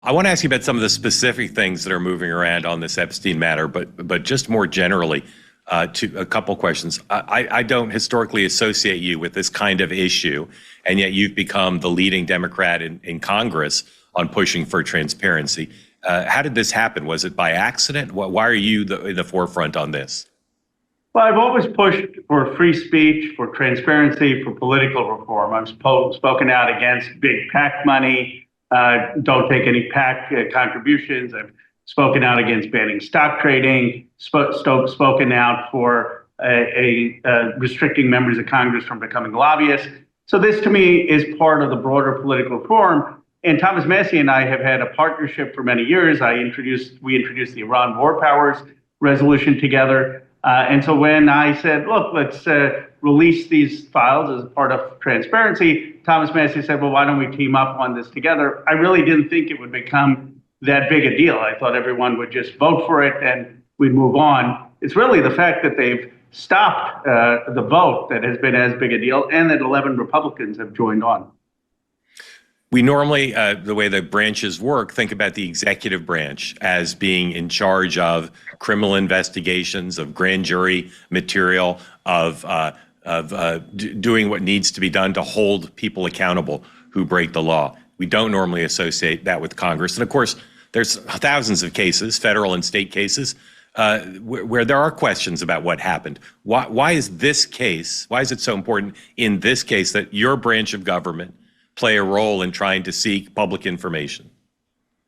I want to ask you about some of the specific things that are moving around on this Epstein matter, but just more generally, to a couple questions. I don't historically associate you with this kind of issue, and yet you've become the leading Democrat in Congress on pushing for transparency. How did this happen? Was it by accident? Why are you in the forefront on this? Well, I've always pushed for free speech, for transparency, for political reform. I've spoken out against big PAC money. Don't take any PAC contributions. I've spoken out against banning stock trading, spoken out for restricting members of Congress from becoming lobbyists. So this to me is part of the broader political reform. And Thomas Massie and I have had a partnership for many years. We introduced the Iran War Powers resolution together. And so when I said, look, let's release these files as part of transparency, Thomas Massie said, well, why don't we team up on this together? I really didn't think it would become that big a deal. I thought everyone would just vote for it and we'd move on. It's really the fact that they've stopped the vote that has been as big a deal, and that 11 Republicans have joined on. We normally, the way the branches work, think about the executive branch as being in charge of criminal investigations, of grand jury material, of doing what needs to be done to hold people accountable who break the law. We don't normally associate that with Congress. And of course, there's thousands of cases, federal and state cases, where there are questions about what happened. Why is this case, why is it so important in this case that your branch of government play a role in trying to seek public information?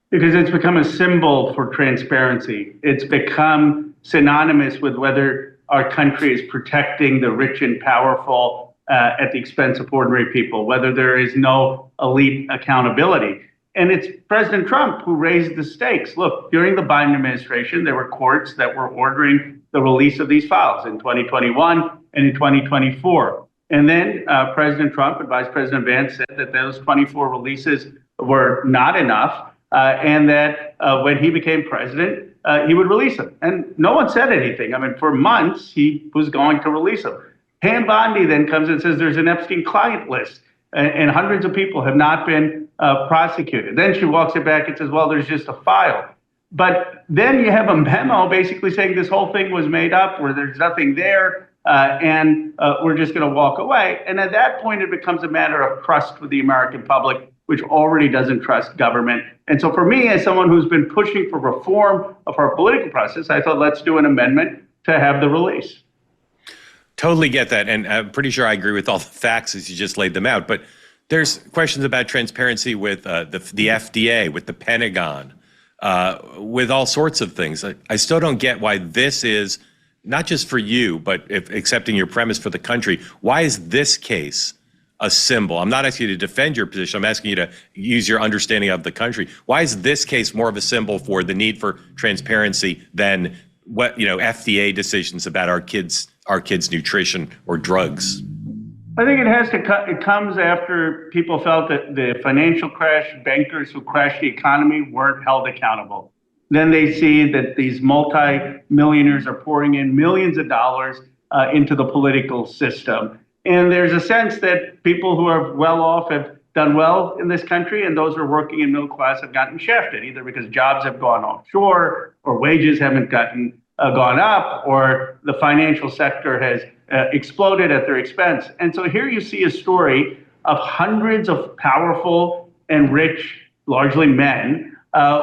Because it's become a symbol for transparency. It's become synonymous with whether our country is protecting the rich and powerful at the expense of ordinary people, whether there is no elite accountability. And it's President Trump who raised the stakes. Look, during the Biden administration, there were courts that were ordering the release of these files in 2021 and in 2024. And then President Trump and Vice President Vance said that those 24 releases were not enough, and that when he became president, he would release them. And no one said anything. I mean, for months, he was going to release them. Pam Bondi then comes and says there's an Epstein client list, and hundreds of people have not been prosecuted. Then she walks it back and says, well, there's just a file. But then you have a memo basically saying this whole thing was made up, where there's nothing there. And we're just going to walk away. And at that point, it becomes a matter of trust with the American public, which already doesn't trust government. And so for me, as someone who's been pushing for reform of our political process, I thought, let's do an amendment to have the release. Totally get that. And I'm pretty sure I agree with all the facts as you just laid them out. But there's questions about transparency with the FDA, with the Pentagon, with all sorts of things. I still don't get why this is, not just for you, but if accepting your premise for the country, why is this case a symbol? I'm not asking you to defend your position. I'm asking you to use your understanding of the country. Why is this case more of a symbol for the need for transparency than what, FDA decisions about our kids' nutrition or drugs? I think it comes after people felt that the financial crash, bankers who crashed the economy weren't held accountable. Then they see that these multi-millionaires are pouring in millions of dollars into the political system. And there's a sense that people who are well off have done well in this country, and those who are working in middle class have gotten shafted, either because jobs have gone offshore, or wages haven't gone up, or the financial sector has exploded at their expense. And so here you see a story of hundreds of powerful and rich, largely men,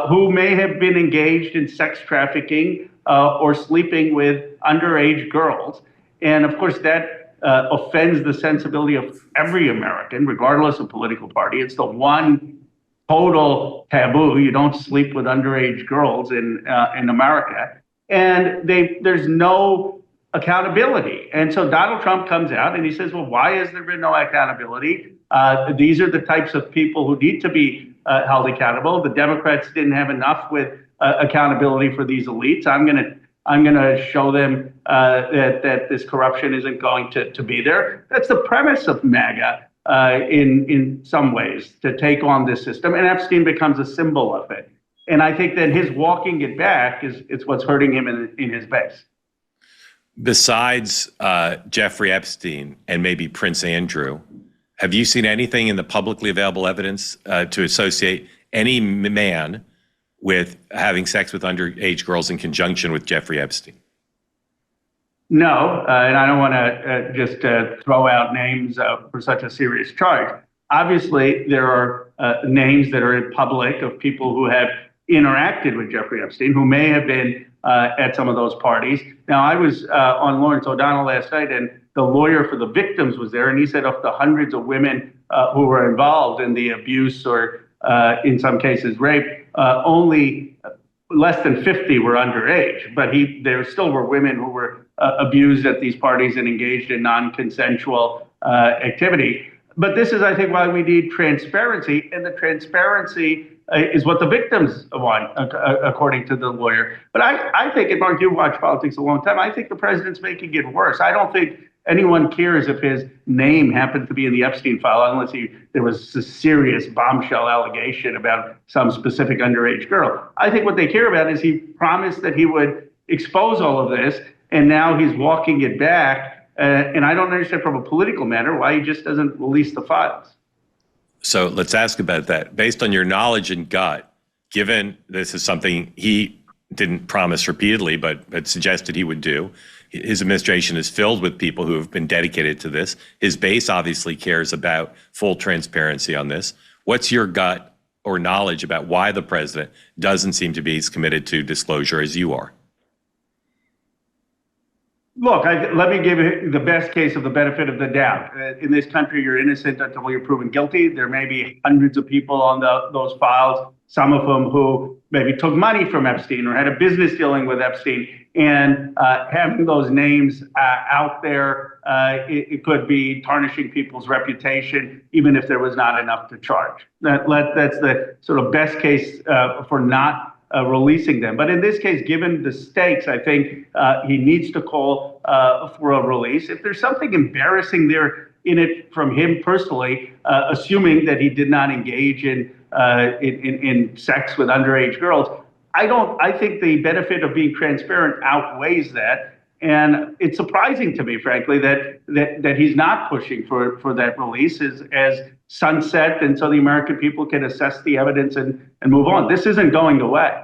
who may have been engaged in sex trafficking or sleeping with underage girls. And of course, that offends the sensibility of every American, regardless of political party. It's the one total taboo. You don't sleep with underage girls in America. And there's no accountability. And so Donald Trump comes out and he says, well, why has there been no accountability? These are the types of people who need to be held accountable. The Democrats didn't have enough with accountability for these elites. I'm going to show them that this corruption isn't going to be there. That's the premise of MAGA in some ways, to take on this system. And Epstein becomes a symbol of it. And I think that his walking it back is what's hurting him in his base. Besides Jeffrey Epstein and maybe Prince Andrew, have you seen anything in the publicly available evidence to associate any man with having sex with underage girls in conjunction with Jeffrey Epstein? No, and I don't want to just throw out names for such a serious charge. Obviously, there are names that are in public of people who have interacted with Jeffrey Epstein, who may have been at some of those parties. Now, I was on Lawrence O'Donnell last night, and the lawyer for the victims was there, and he said of the hundreds of women who were involved in the abuse or in some cases rape, only less than 50 were underage, but there still were women who were abused at these parties and engaged in non-consensual activity. But this is, I think, why we need transparency, and the transparency is what the victims want, according to the lawyer. But I think, and Mark, you watch politics a long time, I think the president's making it worse. I don't think anyone cares if his name happened to be in the Epstein file, unless there was a serious bombshell allegation about some specific underage girl. I think what they care about is he promised that he would expose all of this, and now he's walking it back. And I don't understand from a political matter why he just doesn't release the files. So let's ask about that. Based on your knowledge and gut, given this is something he didn't promise repeatedly, but suggested he would do, his administration is filled with people who have been dedicated to this. His base obviously cares about full transparency on this. What's your gut or knowledge about why the president doesn't seem to be as committed to disclosure as you are? Look, let me give you the best case of the benefit of the doubt. In this country, you're innocent until you're proven guilty. There may be hundreds of people on those files, some of them who maybe took money from Epstein or had a business dealing with Epstein. And having those names out there, it could be tarnishing people's reputation, even if there was not enough to charge. That's the sort of best case for not releasing them. But in this case, given the stakes, I think he needs to call for a release. If there's something embarrassing there in it from him personally, assuming that he did not engage in sex with underage girls, I think the benefit of being transparent outweighs that. And it's surprising to me, frankly, that he's not pushing for that release as sunset, and so the American people can assess the evidence and move on. This isn't going away.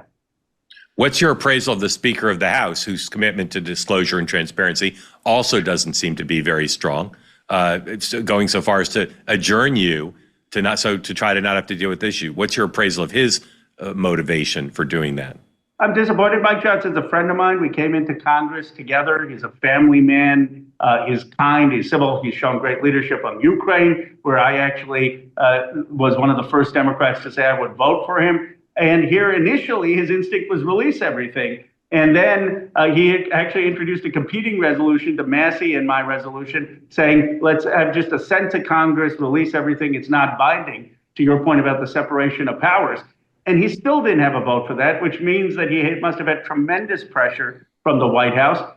What's your appraisal of the Speaker of the House, whose commitment to disclosure and transparency also doesn't seem to be very strong? It's going so far as to adjourn you to try to not have to deal with this issue. What's your appraisal of his motivation for doing that? I'm disappointed. Mike Johnson's a friend of mine. We came into Congress together. He's a family man. He's kind. He's civil. He's shown great leadership on Ukraine, where I actually was one of the first Democrats to say I would vote for him. And here initially, his instinct was release everything. And then he actually introduced a competing resolution to Massey and my resolution, saying, let's have just a send to Congress, release everything. It's not binding, to your point about the separation of powers. And he still didn't have a vote for that, which means that he must have had tremendous pressure from the White House.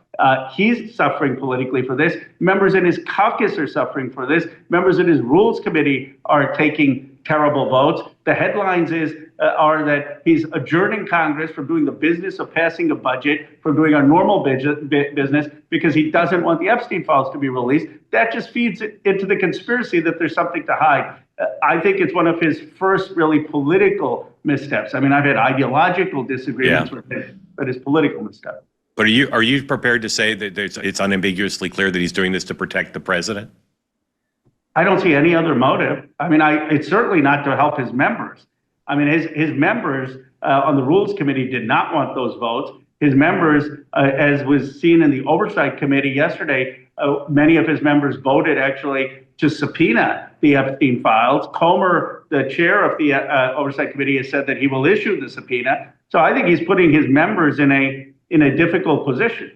He's suffering politically for this. Members in his caucus are suffering for this. Members in his Rules Committee are taking terrible votes. The headlines are that he's adjourning Congress from doing the business of passing a budget, from doing our normal business, because he doesn't want the Epstein files to be released. That just feeds into the conspiracy that there's something to hide. I think it's one of his first really political missteps. I mean, I've had ideological disagreements with him, but his political misstep. But are you prepared to say that it's unambiguously clear that he's doing this to protect the president? I don't see any other motive. I mean, it's certainly not to help his members. I mean, his members on the Rules Committee did not want those votes. His members, as was seen in the Oversight Committee yesterday, many of his members voted actually to subpoena the Epstein files. Comer, the chair of the Oversight Committee, has said that he will issue the subpoena. So I think he's putting his members in a difficult position.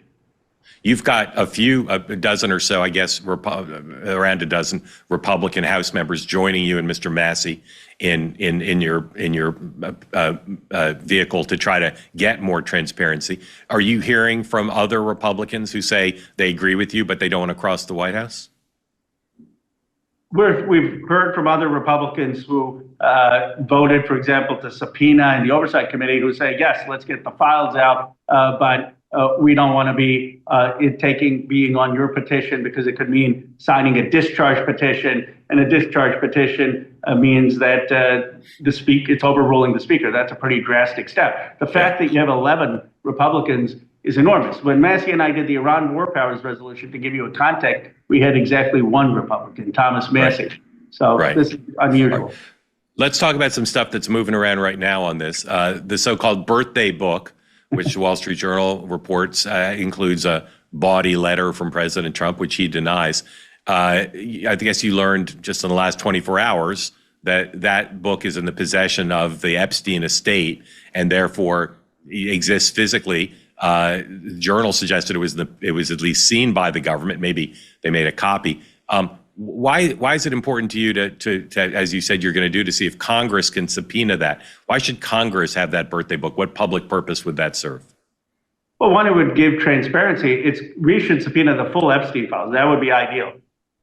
You've got a dozen or so, I guess, around a dozen Republican House members joining you and Mr. Massey in your vehicle to try to get more transparency. Are you hearing from other Republicans who say they agree with you, but they don't want to cross the White House? We've heard from other Republicans who voted, for example, to subpoena in the Oversight Committee, who say, yes, let's get the files out, but we don't want to be being on your petition because it could mean signing a discharge petition and a discharge petition means that it's overruling the speaker. That's a pretty drastic step. The fact that you have 11 Republicans is enormous. When Massey and I did the Iran War Powers resolution, to give you a context, we had exactly one Republican, Thomas Massey. Right. So this is unusual. Right. Let's talk about some stuff that's moving around right now on this. The so-called birthday book, which the Wall Street Journal reports includes a bawdy letter from President Trump, which he denies. I guess you learned just in the last 24 hours that that book is in the possession of the Epstein estate and therefore exists physically. The Journal suggested it was at least seen by the government. Maybe they made a copy. Why is it important to you to as you said you're going to do, to see if Congress can subpoena that? Why should Congress have that birthday book? What public purpose would that serve? Well, one, it would give transparency. We should subpoena the full Epstein files. That would be ideal.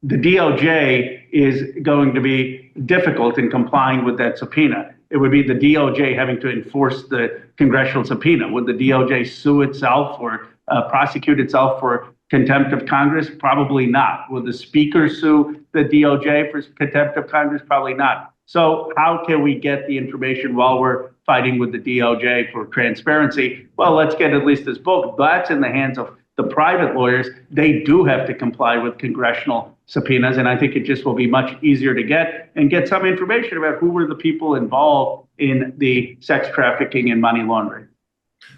The DOJ is going to be difficult in complying with that subpoena. It would be the DOJ having to enforce the congressional subpoena. Would the DOJ sue itself or prosecute itself for contempt of Congress? Probably not. Will the Speaker sue the DOJ for contempt of Congress? Probably not. So how can we get the information while we're fighting with the DOJ for transparency? Well, let's get at least this book. That's in the hands of the private lawyers. They do have to comply with congressional subpoenas, and I think it just will be much easier to get some information about who were the people involved in the sex trafficking and money laundering.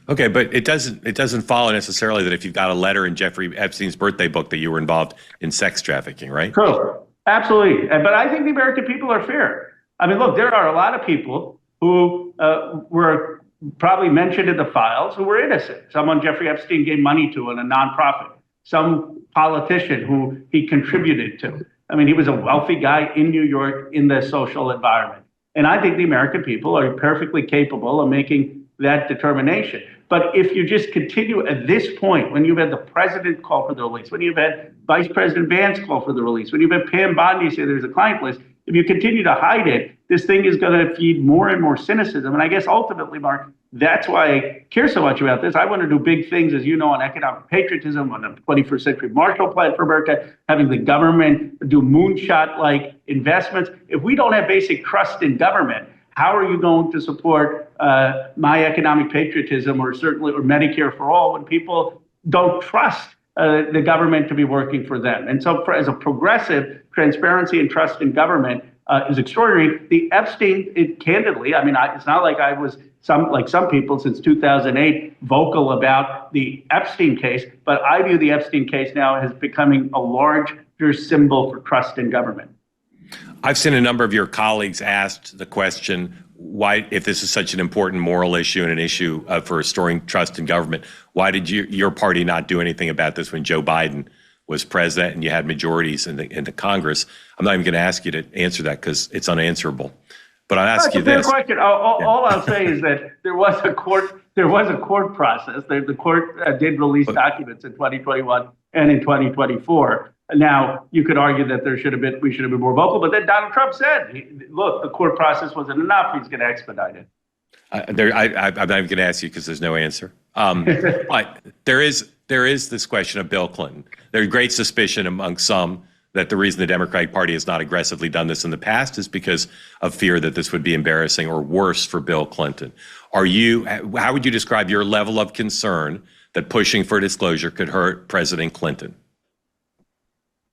Okay, but it doesn't follow necessarily that if you've got a letter in Jeffrey Epstein's birthday book that you were involved in sex trafficking, right? True, absolutely. But I think the American people are fair. I mean, look, there are a lot of people who were probably mentioned in the files who were innocent. Someone Jeffrey Epstein gave money to in a nonprofit. Some politician who he contributed to. I mean, he was a wealthy guy in New York in the social environment. And I think the American people are perfectly capable of making that determination. But if you just continue at this point, when you've had the president call for the release, when you've had Vice President Vance call for the release, when you've had Pam Bondi say there's a client list, if you continue to hide it, this thing is going to feed more and more cynicism. And I guess ultimately, Mark, that's why I care so much about this. I want to do big things, as you know, on economic patriotism, on the 21st Century Marshall Plan for America, having the government do moonshot-like investments. If we don't have basic trust in government, how are you going to support my economic patriotism or Medicare for all when people don't trust the government to be working for them? And so as a progressive, transparency and trust in government is extraordinary. The Epstein, candidly, I mean, it's not like I was some people since 2008 vocal about the Epstein case, but I view the Epstein case now as becoming a larger symbol for trust in government. I've seen a number of your colleagues asked the question, why, if this is such an important moral issue and an issue for restoring trust in government, why did your party not do anything about this when Joe Biden was president and you had majorities in the Congress? I'm not even going to ask you to answer that because it's unanswerable. But I'll ask you this. Question. All I'll say is that there was a court process. The court did release documents in 2021 and in 2024. Now, you could argue that we should have been more vocal, but then Donald Trump said, look, the court process wasn't enough. He's going to expedite it. I'm not even going to ask you because there's no answer. But there is this question of Bill Clinton. There's great suspicion among some that the reason the Democratic Party has not aggressively done this in the past is because of fear that this would be embarrassing or worse for Bill Clinton. How would you describe your level of concern that pushing for disclosure could hurt President Clinton?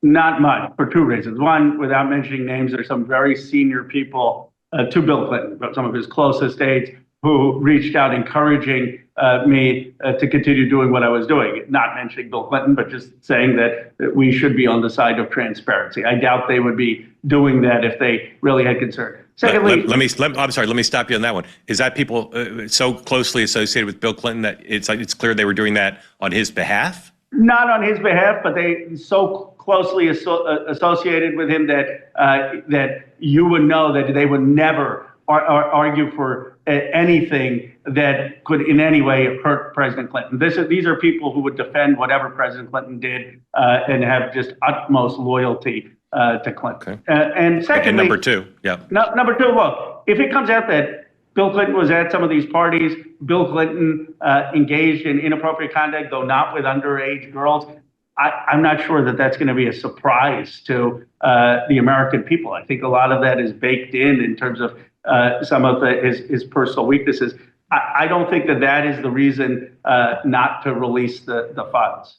Not much, for two reasons. One, without mentioning names, there's some very senior people to Bill Clinton, some of his closest aides, who reached out encouraging me to continue doing what I was doing. Not mentioning Bill Clinton, but just saying that we should be on the side of transparency. I doubt they would be doing that if they really had concern. Secondly, I'm sorry, let me stop you on that one. Is that people so closely associated with Bill Clinton that it's clear they were doing that on his behalf? Not on his behalf, but they so closely associated with him that you would know that they would never argue for anything that could in any way hurt President Clinton. These are people who would defend whatever President Clinton did and have just utmost loyalty to Clinton. Okay. And secondly, and number two, number two, look, if it comes out that Bill Clinton was at some of these parties, Bill Clinton engaged in inappropriate conduct, though not with underage girls, I'm not sure that that's going to be a surprise to the American people. I think a lot of that is baked in terms of some of his personal weaknesses. I don't think that that is the reason not to release the funds.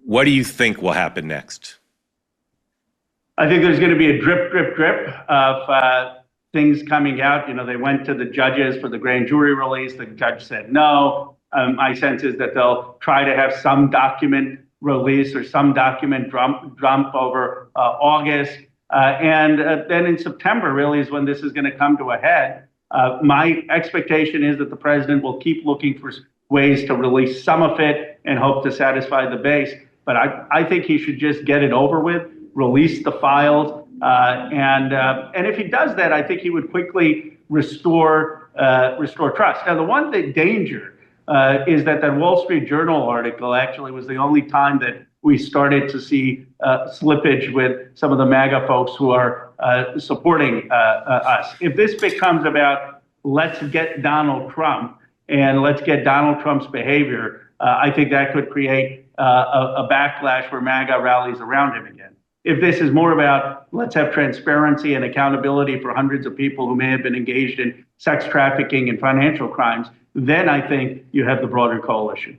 What do you think will happen next? I think there's going to be a drip, drip, drip of things coming out. You know, they went to the judges for the grand jury release. The judge said no. My sense is that they'll try to have some document release or some document dump over August. And then in September really is when this is going to come to a head. My expectation is that the president will keep looking for ways to release some of it and hope to satisfy the base. But I think he should just get it over with, release the files. And if he does that, I think he would quickly restore trust. Now, the one danger is that Wall Street Journal article actually was the only time that we started to see slippage with some of the MAGA folks who are supporting us. If this becomes about let's get Donald Trump and let's get Donald Trump's behavior, I think that could create a backlash where MAGA rallies around him again. If this is more about let's have transparency and accountability for hundreds of people who may have been engaged in sex trafficking and financial crimes, then I think you have the broader coalition.